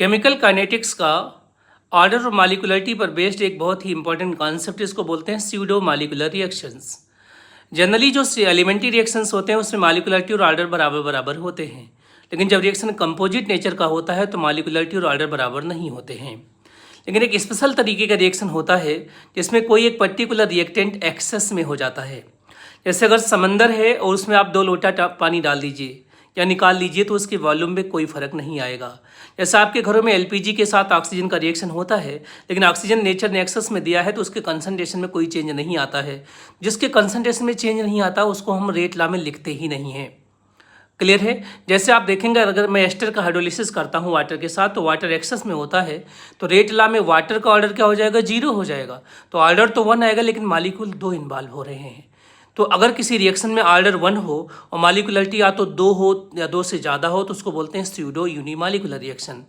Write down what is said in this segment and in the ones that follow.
Chemical kinetics का order और molecularity पर बेस्ड एक बहुत ही इंपॉर्टेंट कॉन्सेप्ट, इसको बोलते हैं स्यूडो मॉलिक्यूलर रिएक्शंस। जनरली जो एलिमेंट्री रिएक्शंस होते हैं उसमें मॉलिक्यूलरिटी और ऑर्डर बराबर बराबर होते हैं, लेकिन जब रिएक्शन कंपोजिट नेचर का होता है तो मॉलिक्यूलरिटी और ऑर्डर बराबर नहीं होते हैं। लेकिन एक स्पेशल तरीके का रिएक्शन होता है जिसमें कोई एक पर्टिकुलर रिएक्टेंट एक्सेस में हो जाता है। जैसे अगर समंदर है और उसमें आप 2 लोटा पानी डाल दीजिए या निकाल लीजिए तो उसके वॉल्यूम में कोई फर्क नहीं आएगा। जैसे आपके घरों में एलपीजी के साथ ऑक्सीजन का रिएक्शन होता है, लेकिन ऑक्सीजन नेचर ने एक्सेस में दिया है तो उसके कंसंट्रेशन में कोई चेंज नहीं आता है। जिसके कंसंट्रेशन में चेंज नहीं आता उसको हम रेट लॉ में लिखते ही नहीं हैं। क्लियर है? जैसे आप देखेंगे अगर मैं एस्टर का हाइड्रोलिसिस करता हूँ वाटर के साथ तो वाटर एक्सेस में होता है तो रेट लॉ में वाटर का ऑर्डर क्या हो जाएगा, 0 हो जाएगा। तो ऑर्डर तो 1 आएगा लेकिन मॉलिक्यूल 2 इन्वॉल्व हो रहे हैं। तो अगर किसी रिएक्शन में ऑर्डर 1 हो और मॉलिक्यूलरिटी या तो 2 हो या 2 से ज़्यादा हो तो उसको बोलते हैं स्यूडो यूनिमॉलिक्यूलर रिएक्शन।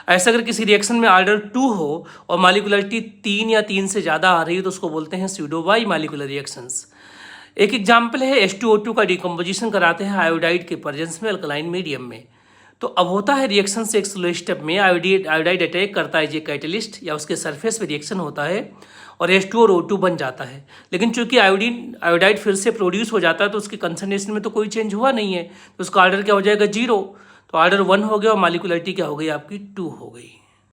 ऐसा अगर किसी रिएक्शन में ऑर्डर 2 हो और मॉलिक्यूलरिटी 3 या 3 से ज़्यादा आ रही है तो उसको बोलते हैं स्यूडो बाई मॉलिक्यूलर रिएक्शंस। एक एग्जाम्पल है H2O2 का डिकम्पोजिशन कराते हैं आयोडाइड के प्रेजेंस में अल्कलाइन मीडियम में। तो अब होता है रिएक्शन से एक स्लो स्टेप में आयोडाइड अटैक करता है जो कैटलिस्ट या उसके सरफेस पे रिएक्शन होता है और H2 और O2 बन जाता है। लेकिन चूंकि आयोडाइड फिर से प्रोड्यूस हो जाता है तो उसके कंसंट्रेशन में तो कोई चेंज हुआ नहीं है, तो उसका ऑर्डर क्या हो जाएगा, 0। तो ऑर्डर 1 हो गया और मॉलिक्यूलरिटी क्या हो गई आपकी, 2 हो गई।